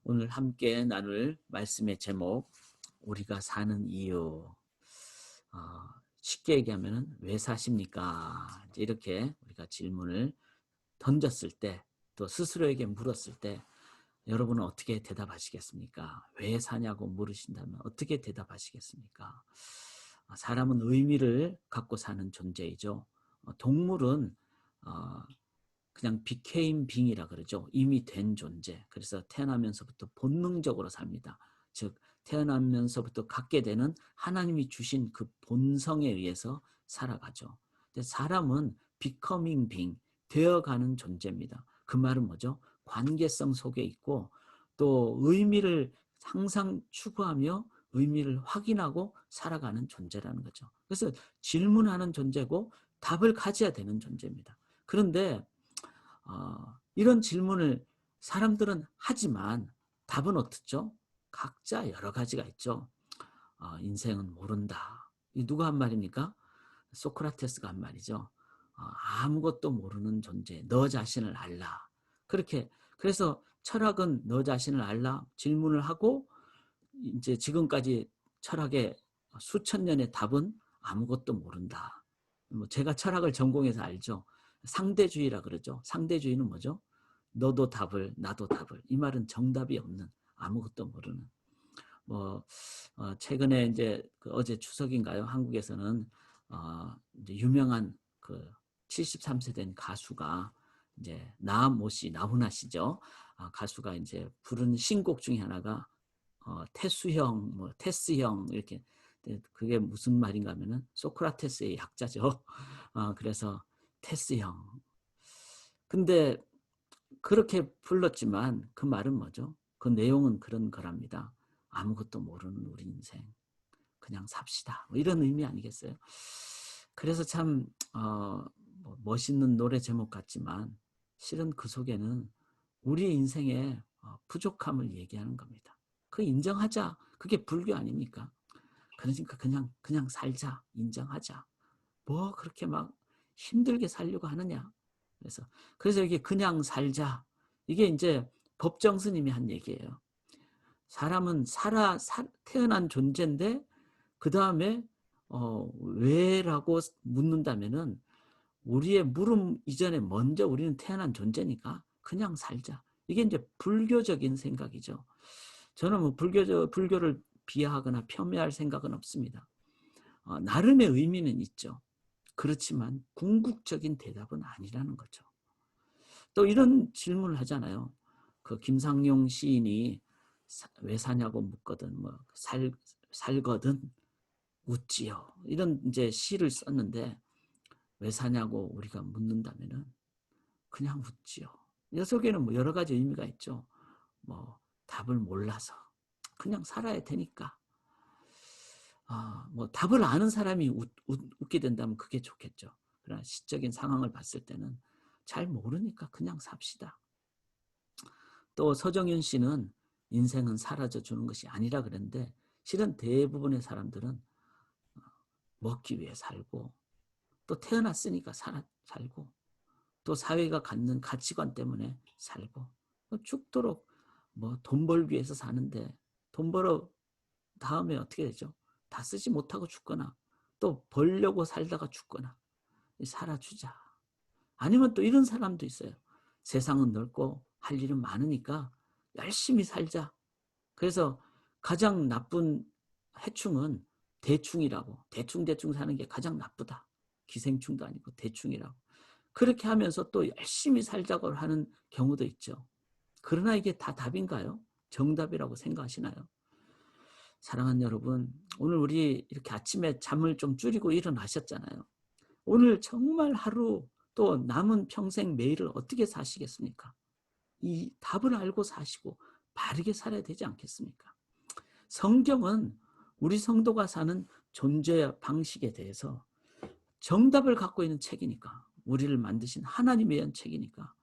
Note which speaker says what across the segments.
Speaker 1: 오늘 함께 나눌 말씀의 제목, 우리가 사는 이유. 어, 쉽게 얘기하면 왜 사십니까? 이렇게 우리가 질문을 던졌을 때, 또 스스로에게 물었을 때 여러분은 어떻게 대답하시겠습니까? 왜 사냐고 물으신다면 어떻게 대답하시겠습니까? 사람은 의미를 갖고 사는 존재이죠. 동물은 어, 그냥 became being이라 그러죠. 이미 된 존재. 그래서 태어나면서부터 본능적으로 삽니다. 즉 태어나면서부터 갖게 되는 하나님이 주신 그 본성에 의해서 살아가죠. 근데 사람은 becoming being, 되어가는 존재입니다. 그 말은 뭐죠? 관계성 속에 있고 또 의미를 항상 추구하며 의미를 확인하고 살아가는 존재라는 거죠. 그래서 질문하는 존재고 답을 가져야 되는 존재입니다. 그런데 이런 질문을 사람들은 하지만 답은 어떻죠? 각자 여러 가지가 있죠. 인생은 모른다. 이 누가 한 말입니까? 소크라테스가 한 말이죠. 아무것도 모르는 존재, 너 자신을 알라. 그렇게 그래서 철학은 너 자신을 알라 질문을 하고 이제 지금까지 철학의 수천 년의 답은 아무것도 모른다. 뭐 제가 철학을 전공해서 알죠. 상대주의라 그러죠. 상대주의는 뭐죠? 너도 답을 나도 답을. 이 말은 정답이 없는 아무것도 모르는. 뭐 최근에 이제 어제 추석인가요? 한국에서는 이제 유명한 그 73세 된 가수가 이제 나모 씨, 나훈아 씨죠. 가수가 이제 부른 신곡 중에 하나가 태수형, 뭐 테스형 이렇게. 그게 무슨 말인가 하면은 소크라테스의 약자죠. 그래서 테스형. 근데 그렇게 불렀지만 그 말은 뭐죠? 그 내용은 그런 거랍니다. 아무것도 모르는 우리 인생 그냥 삽시다. 뭐 이런 의미 아니겠어요? 그래서 참 뭐 멋있는 노래 제목 같지만 실은 그 속에는 우리 인생의 부족함을 얘기하는 겁니다. 그 인정하자. 그게 불교 아닙니까? 그러니까 그냥 살자. 인정하자. 뭐 그렇게 막 힘들게 살려고 하느냐. 그래서 이게 그냥 살자. 이게 이제 법정 스님이 한 얘기예요. 사람은 태어난 존재인데 그 다음에 왜라고 묻는다면은 우리의 물음 이전에 먼저 우리는 태어난 존재니까 그냥 살자. 이게 이제 불교적인 생각이죠. 저는 뭐 불교를 비하하거나 폄훼할 생각은 없습니다. 나름의 의미는 있죠. 그렇지만 궁극적인 대답은 아니라는 거죠. 또 이런 질문을 하잖아요. 그 김상용 시인이 왜 사냐고 묻거든, 뭐 살거든 웃지요. 이런 이제 시를 썼는데 왜 사냐고 우리가 묻는다면은 그냥 웃지요. 이 속에는 뭐 여러 가지 의미가 있죠. 뭐 답을 몰라서 그냥 살아야 되니까. 뭐 답을 아는 사람이 웃게 된다면 그게 좋겠죠. 그러나 시적인 상황을 봤을 때는 잘 모르니까 그냥 삽시다. 또 서정윤 씨는 인생은 사라져 주는 것이 아니라 그랬는데 실은 대부분의 사람들은 먹기 위해 살고 또 태어났으니까 살고 또 사회가 갖는 가치관 때문에 살고 죽도록 뭐 돈 벌기 위해서 사는데 돈 벌어 다음에 어떻게 되죠? 다 쓰지 못하고 죽거나 또 벌려고 살다가 죽거나 살아주자. 아니면 또 이런 사람도 있어요. 세상은 넓고 할 일은 많으니까 열심히 살자. 그래서 가장 나쁜 해충은 대충이라고. 대충 사는 게 가장 나쁘다. 기생충도 아니고 대충이라고. 그렇게 하면서 또 열심히 살자고 하는 경우도 있죠. 그러나 이게 다 답인가요? 정답이라고 생각하시나요? 사랑하는 여러분, 오늘 우리 이렇게 아침에 잠을 좀 줄이고 일어나셨잖아요. 오늘 정말 하루 또 남은 평생 매일을 어떻게 사시겠습니까? 이 답을 알고 사시고 바르게 살아야 되지 않겠습니까? 성경은 우리 성도가 사는 존재 방식에 대해서 정답을 갖고 있는 책이니까, 우리를 만드신 하나님에 대한 책이니까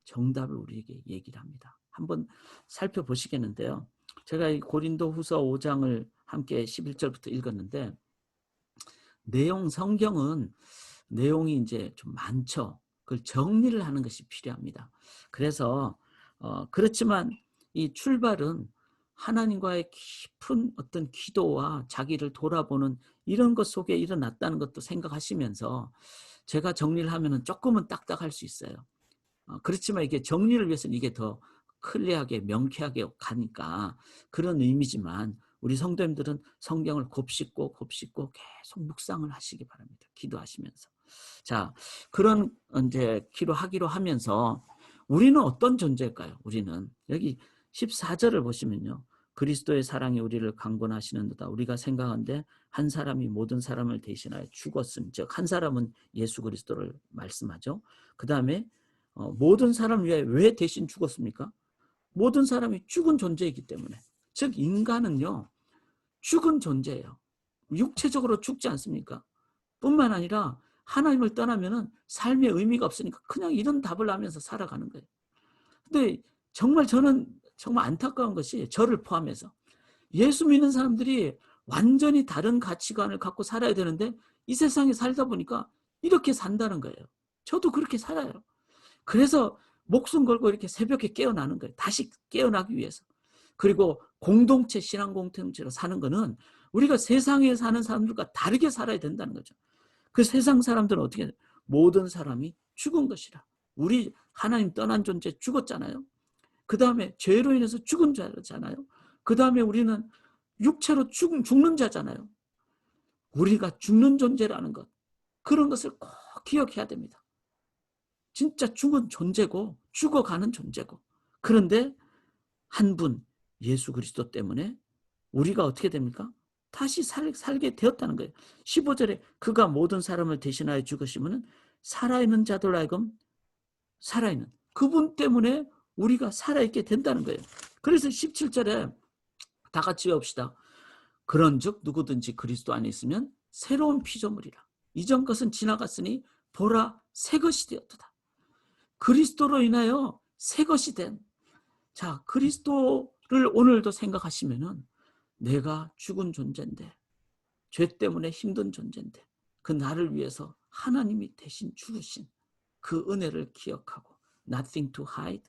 Speaker 1: 정답을 우리에게 얘기를 합니다. 한번 살펴보시겠는데요. 제가 이 고린도 후서 5장을 함께 11절부터 읽었는데 성경은 내용이 이제 좀 많죠. 그걸 정리를 하는 것이 필요합니다. 그래서 그렇지만 이 출발은 하나님과의 깊은 어떤 기도와 자기를 돌아보는 이런 것 속에 일어났다는 것도 생각하시면서 제가 정리를 하면은 조금은 딱딱할 수 있어요. 그렇지만 이게 정리를 위해서는 이게 더 클리어하게 명쾌하게 가니까 그런 의미지만 우리 성도님들은 성경을 곱씹고 곱씹고 계속 묵상을 하시기 바랍니다. 기도하시면서. 자, 그런 이제 기도하기로 하면서 우리는 어떤 존재일까요? 우리는 여기 14절을 보시면요. 그리스도의 사랑이 우리를 강권하시는도다. 우리가 생각한데 한 사람이 모든 사람을 대신하여 죽었음. 즉 한 사람은 예수 그리스도를 말씀하죠. 그 다음에 모든 사람 위해 왜 대신 죽었습니까? 모든 사람이 죽은 존재이기 때문에. 즉 인간은요. 죽은 존재예요. 육체적으로 죽지 않습니까? 뿐만 아니라 하나님을 떠나면은 삶의 의미가 없으니까 그냥 이런 답을 하면서 살아가는 거예요. 근데 정말 저는 정말 안타까운 것이 저를 포함해서 예수 믿는 사람들이 완전히 다른 가치관을 갖고 살아야 되는데 이 세상에 살다 보니까 이렇게 산다는 거예요. 저도 그렇게 살아요. 그래서 목숨 걸고 이렇게 새벽에 깨어나는 거예요. 다시 깨어나기 위해서. 그리고 공동체, 신앙 공동체로 사는 거는 우리가 세상에 사는 사람들과 다르게 살아야 된다는 거죠. 그 세상 사람들은 어떻게 해요? 모든 사람이 죽은 것이라. 우리 하나님 떠난 존재 죽었잖아요. 그 다음에 죄로 인해서 죽은 자잖아요. 그 다음에 우리는 육체로 죽는 자잖아요. 우리가 죽는 존재라는 것. 그런 것을 꼭 기억해야 됩니다. 진짜 죽은 존재고 죽어가는 존재고. 그런데 한 분 예수 그리스도 때문에 우리가 어떻게 됩니까? 다시 살게 되었다는 거예요. 15절에 그가 모든 사람을 대신하여 죽으시면 살아있는 자들 하여금 살아있는 그분 때문에 우리가 살아있게 된다는 거예요. 그래서 17절에 다 같이 외웁시다. 그런즉 누구든지 그리스도 안에 있으면 새로운 피조물이라. 이전 것은 지나갔으니 보라 새 것이 되었도다. 그리스도로 인하여 새 것이 된. 자, 그리스도를 오늘도 생각하시면은 내가 죽은 존재인데 죄 때문에 힘든 존재인데 그 나를 위해서 하나님이 대신 죽으신 그 은혜를 기억하고 nothing to hide,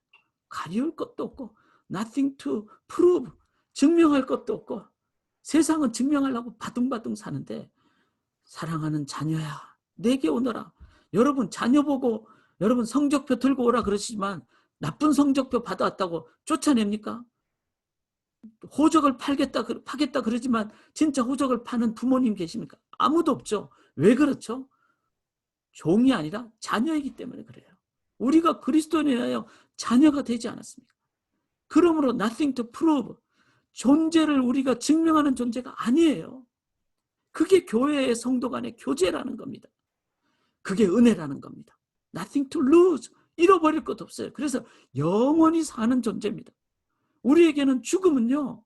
Speaker 1: 가리울 것도 없고 nothing to prove, 증명할 것도 없고 세상은 증명하려고 바둥바둥 사는데 사랑하는 자녀야 내게 오너라. 여러분 자녀 보고 여러분 성적표 들고 오라 그러시지만 나쁜 성적표 받아왔다고 쫓아냅니까? 호적을 파겠다 그러지만 진짜 호적을 파는 부모님 계십니까? 아무도 없죠. 왜 그렇죠? 종이 아니라 자녀이기 때문에 그래요. 우리가 그리스도인에 대하여 자녀가 되지 않았습니까? 그러므로 nothing to prove, 존재를 우리가 증명하는 존재가 아니에요. 그게 교회의 성도 간의 교제라는 겁니다. 그게 은혜라는 겁니다. nothing to lose, 잃어버릴 것 없어요. 그래서 영원히 사는 존재입니다. 우리에게는 죽음은요,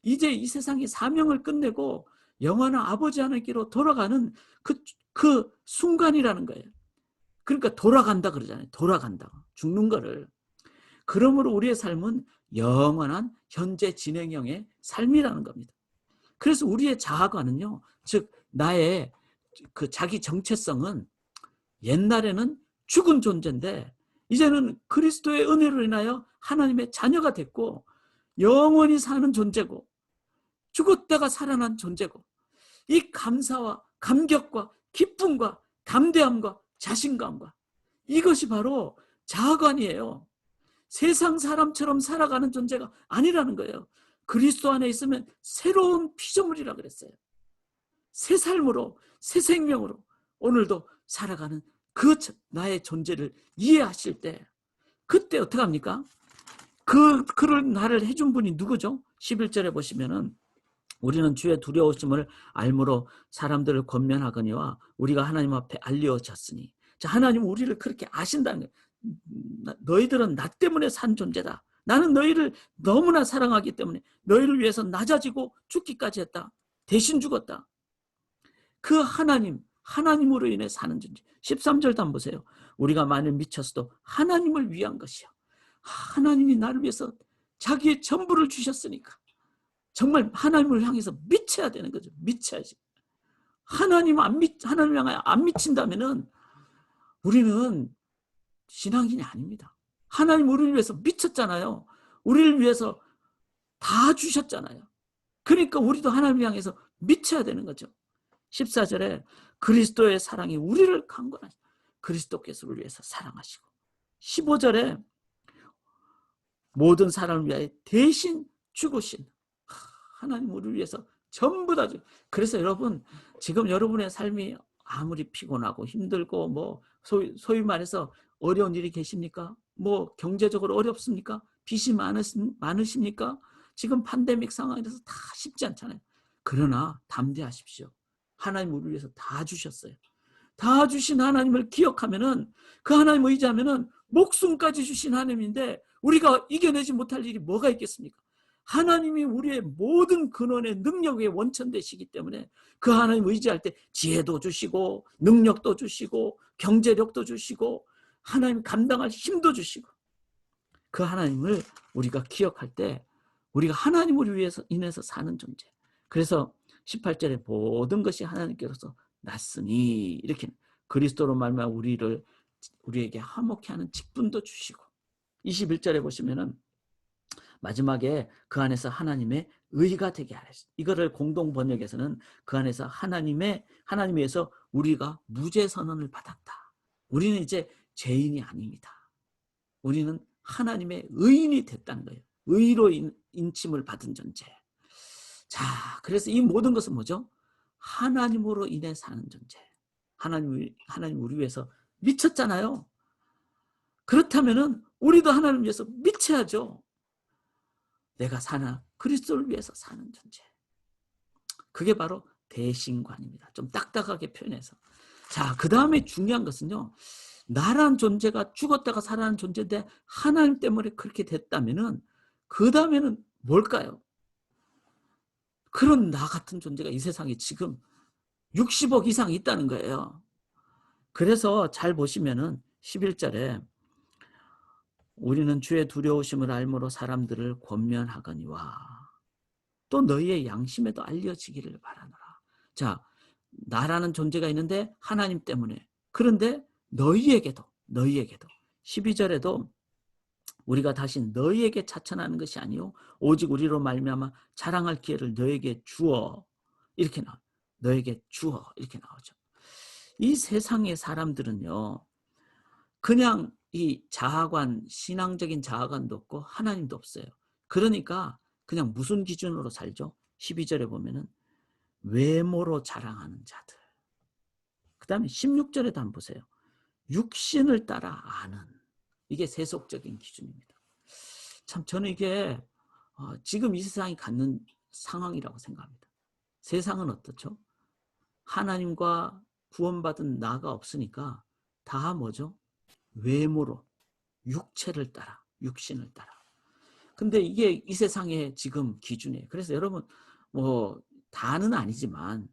Speaker 1: 이제 이 세상의 사명을 끝내고 영원한 아버지 하나님께로 돌아가는 그 순간이라는 거예요. 그러니까 돌아간다 그러잖아요. 돌아간다. 죽는 거를. 그러므로 우리의 삶은 영원한 현재 진행형의 삶이라는 겁니다. 그래서 우리의 자아관은요, 즉 나의 그 자기 정체성은 옛날에는 죽은 존재인데 이제는 그리스도의 은혜로 인하여 하나님의 자녀가 됐고 영원히 사는 존재고 죽었다가 살아난 존재고 이 감사와 감격과 기쁨과 담대함과 자신감과 이것이 바로 자아관이에요. 세상 사람처럼 살아가는 존재가 아니라는 거예요. 그리스도 안에 있으면 새로운 피조물이라 그랬어요. 새 삶으로 새 생명으로 오늘도 살아가는 그 나의 존재를 이해하실 때 그때 어떻게 합니까? 그런 나를 해준 분이 누구죠? 11절에 보시면은 우리는 주의 두려우심을 알므로 사람들을 권면하거니와 우리가 하나님 앞에 알려졌으니. 자, 하나님은 우리를 그렇게 아신다는 거예요. 너희들은 나 때문에 산 존재다. 나는 너희를 너무나 사랑하기 때문에 너희를 위해서 낮아지고 죽기까지 했다. 대신 죽었다. 그 하나님으로 인해 사는 존재. 13절도 한번 보세요. 우리가 만일 미쳤어도 하나님을 위한 것이요. 하나님이 나를 위해서 자기의 전부를 주셨으니까 정말 하나님을 향해서 미쳐야 되는 거죠. 미쳐야지. 하나님을 향해 안 미친다면은 우리는 신앙인이 아닙니다. 하나님 우리를 위해서 미쳤잖아요. 우리를 위해서 다 주셨잖아요. 그러니까 우리도 하나님을 향해서 미쳐야 되는 거죠. 14절에 그리스도의 사랑이 우리를 강권하시고 그리스도께서 우리를 위해서 사랑하시고 15절에 모든 사람을 위하여 대신 죽으신 하나님 우리를 위해서 전부 다 그래서 여러분 지금 여러분의 삶이 아무리 피곤하고 힘들고 뭐 소위 말해서 어려운 일이 계십니까? 뭐 경제적으로 어렵습니까? 빚이 많으십니까? 지금 팬데믹 상황이라서 다 쉽지 않잖아요. 그러나 담대하십시오. 하나님 우리를 위해서 다 주셨어요. 다 주신 하나님을 기억하면은 그 하나님 의지하면은 목숨까지 주신 하나님인데 우리가 이겨내지 못할 일이 뭐가 있겠습니까? 하나님이 우리의 모든 근원의 능력의 원천 되시기 때문에 그 하나님 의지할 때 지혜도 주시고 능력도 주시고 경제력도 주시고 하나님 감당할 힘도 주시고 그 하나님을 우리가 기억할 때 우리가 하나님을 위해서 인해서 사는 존재. 그래서 18절에 모든 것이 하나님께로서 났으니 이렇게 그리스도로 말미암아 우리에게 화목케 하는 직분도 주시고 21절에 보시면은 마지막에 그 안에서 하나님의 의가 되게 하셨어요. 이거를 공동 번역에서는 그 안에서 하나님에서 우리가 무죄 선언을 받았다. 우리는 이제 죄인이 아닙니다. 우리는 하나님의 의인이 됐다는 거예요. 의로 인침을 받은 존재. 자, 그래서 이 모든 것은 뭐죠? 하나님으로 인해 사는 존재. 하나님 우리 위해서 미쳤잖아요. 그렇다면은 우리도 하나님 위해서 미쳐야죠. 내가 그리스도를 위해서 사는 존재. 그게 바로 대신관입니다. 좀 딱딱하게 표현해서. 자, 그 다음에 중요한 것은요. 나란 존재가 죽었다가 살아난 존재인데 하나님 때문에 그렇게 됐다면은 그 다음에는 뭘까요? 그런 나 같은 존재가 이 세상에 지금 60억 이상 있다는 거예요. 그래서 잘 보시면은 11절에 우리는 주의 두려우심을 알므로 사람들을 권면하거니와 또 너희의 양심에도 알려지기를 바라노라. 자, 나라는 존재가 있는데 하나님 때문에 그런데 너희에게도 12절에도 우리가 다시 너희에게 자천하는 것이 아니요 오직 우리로 말미암아 자랑할 기회를 너에게 주어 이렇게 너에게 주어 이렇게 나오죠. 이 세상의 사람들은요 그냥 이 자아관 신앙적인 자아관도 없고 하나님도 없어요. 그러니까 그냥 무슨 기준으로 살죠? 12절에 보면은 외모로 자랑하는 자들. 그 다음에 16절에도 한번 보세요. 육신을 따라 아는 이게 세속적인 기준입니다. 참 저는 이게 지금 이 세상이 갖는 상황이라고 생각합니다. 세상은 어떻죠? 하나님과 구원받은 나가 없으니까 다 뭐죠? 외모로 육체를 따라 육신을 따라. 근데 이게 이 세상의 지금 기준이에요. 그래서 여러분 뭐 다는 아니지만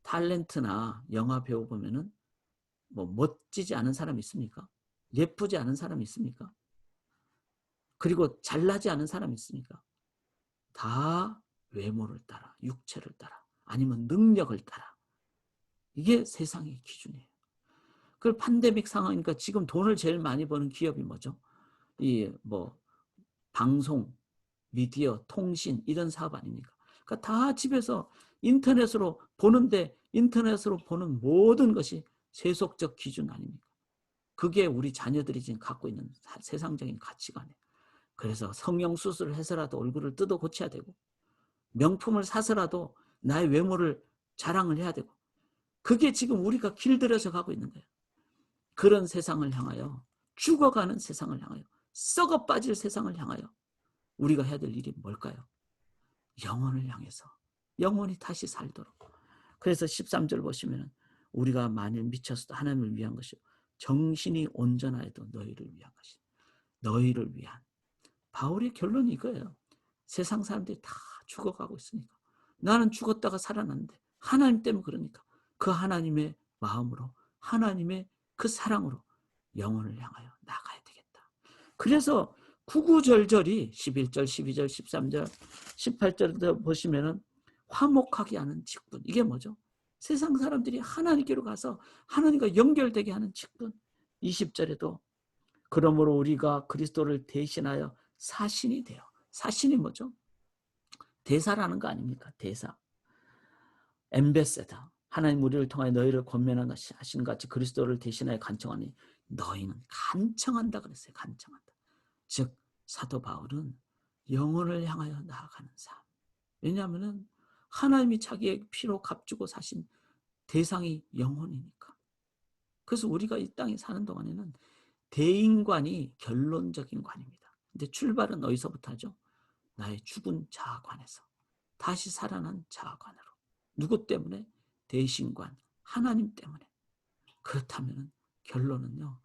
Speaker 1: 탤런트나 영화 배우 보면은 뭐 멋지지 않은 사람 있습니까? 예쁘지 않은 사람 있습니까? 그리고 잘나지 않은 사람 있습니까? 다 외모를 따라 육체를 따라 아니면 능력을 따라 이게 세상의 기준이에요. 그 팬데믹 상황이니까 지금 돈을 제일 많이 버는 기업이 뭐죠? 이 뭐 방송, 미디어, 통신 이런 사업 아닙니까? 그러니까 다 집에서 인터넷으로 보는데 인터넷으로 보는 모든 것이 세속적 기준 아닙니까? 그게 우리 자녀들이 지금 갖고 있는 세상적인 가치관이에요. 그래서 성형수술을 해서라도 얼굴을 뜯어 고쳐야 되고 명품을 사서라도 나의 외모를 자랑을 해야 되고 그게 지금 우리가 길들여서 가고 있는 거예요. 그런 세상을 향하여 죽어가는 세상을 향하여 썩어 빠질 세상을 향하여 우리가 해야 될 일이 뭘까요? 영혼을 향해서 영혼이 다시 살도록. 그래서 13절 보시면 우리가 만일 미쳤어도 하나님을 위한 것이요 정신이 온전하여도 너희를 위한 것이다. 너희를 위한. 바울의 결론이 이거예요. 세상 사람들이 다 죽어가고 있으니까 나는 죽었다가 살아났는데 하나님 때문에 그러니까 그 하나님의 마음으로 하나님의 그 사랑으로 영혼을 향하여 나가야 되겠다. 그래서 구구절절이 11절, 12절, 13절, 18절도 보시면은 화목하게 하는 직분. 이게 뭐죠? 세상 사람들이 하나님께로 가서 하나님과 연결되게 하는 직분. 20절에도 그러므로 우리가 그리스도를 대신하여 사신이 되어. 사신이 뭐죠? 대사라는 거 아닙니까? 대사. 엠베세더. 하나님 우리를 통하여 너희를 권면하신 같이 그리스도를 대신하여 간청하니 너희는 간청한다 그랬어요. 간청한다. 즉 사도 바울은 영혼을 향하여 나아가는 삶. 왜냐하면 하나님이 자기의 피로 값주고 사신 대상이 영혼이니까. 그래서 우리가 이 땅에 사는 동안에는 대인관이 결론적인 관입니다. 근데 출발은 어디서부터 하죠? 나의 죽은 자아관에서 다시 살아난 자아관으로. 누구 때문에? 대신관, 하나님 때문에. 그렇다면 결론은요.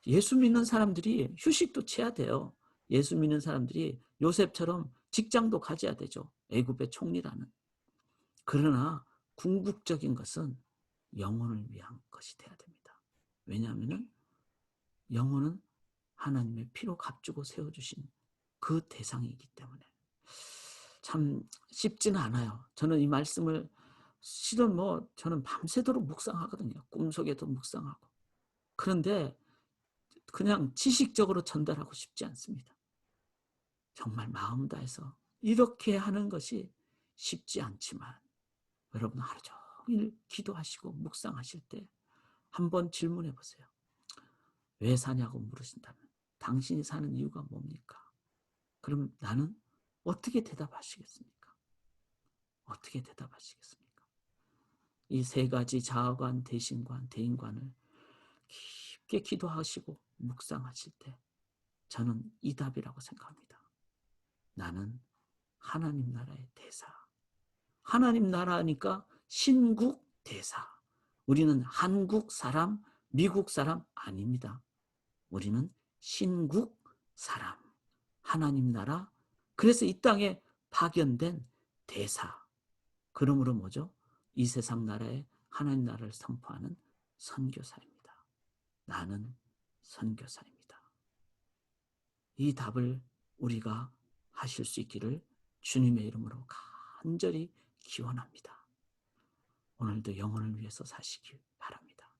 Speaker 1: 예수 믿는 사람들이 휴식도 취해야 돼요. 예수 믿는 사람들이 요셉처럼 직장도 가져야 되죠. 애굽의 총리라는. 그러나 궁극적인 것은 영혼을 위한 것이 돼야 됩니다. 왜냐하면 영혼은 하나님의 피로 값주고 세워주신 그 대상이기 때문에 참 쉽지는 않아요. 저는 이 말씀을 실은 저는 밤새도록 묵상하거든요. 꿈속에도 묵상하고. 그런데 그냥 지식적으로 전달하고 싶지 않습니다. 정말 마음 다해서 이렇게 하는 것이 쉽지 않지만 여러분 하루 종일 기도하시고 묵상하실 때 한번 질문해 보세요. 왜 사냐고 물으신다면 당신이 사는 이유가 뭡니까? 그럼 나는 어떻게 대답하시겠습니까? 어떻게 대답하시겠습니까? 이 세 가지 자아관, 대신관, 대인관을 깊게 기도하시고 묵상하실 때 저는 이 답이라고 생각합니다. 나는 하나님 나라의 대사. 하나님 나라니까 신국 대사. 우리는 한국 사람, 미국 사람 아닙니다. 우리는 신국 사람. 하나님 나라. 그래서 이 땅에 파견된 대사. 그러므로 뭐죠? 이 세상 나라에 하나님 나라를 선포하는 선교사입니다. 나는 선교사입니다. 이 답을 우리가 하실 수 있기를 주님의 이름으로 간절히 기원합니다. 오늘도 영혼을 위해서 사시길 바랍니다.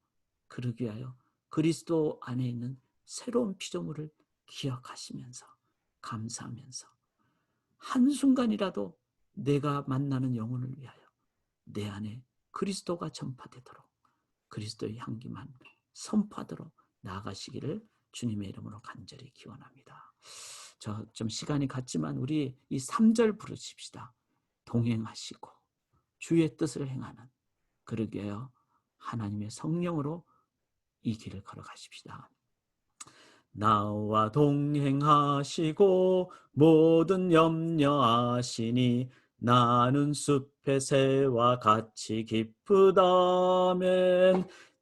Speaker 1: 그러기 위하여 그리스도 안에 있는 새로운 피조물을 기억하시면서 감사하면서 한순간이라도 내가 만나는 영혼을 위하여 내 안에 그리스도가 전파되도록 그리스도의 향기만 선포하도록 나아가시기를 주님의 이름으로 간절히 기원합니다. 저 좀 시간이 갔지만 우리 이 3절 부르십시다. 동행하시고 주의 뜻을 행하는 그러게요. 하나님의 성령으로 이 길을 걸어가십시다. 나와 동행하시고 모든 염려하시니 나는 숲의 새와 같이 기쁘다면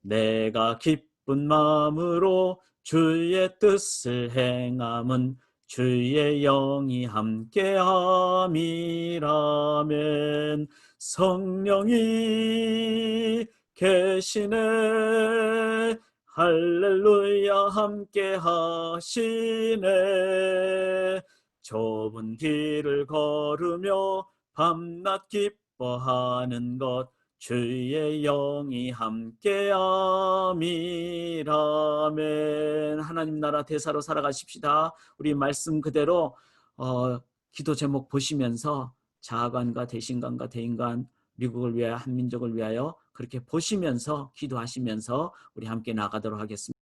Speaker 1: 내가 기쁜 마음으로 주의 뜻을 행함은 주의 영이 함께함이라면 성령이 계시네 할렐루야 함께 하시네 좁은 길을 걸으며 밤낮 기뻐하는 것 주의 영이 함께함이라면 하나님 나라 대사로 살아가십시다. 우리 말씀 그대로 기도 제목 보시면서 자아관과 대신관과 대인관 미국을 위하여 한민족을 위하여 그렇게 보시면서 기도하시면서 우리 함께 나가도록 하겠습니다.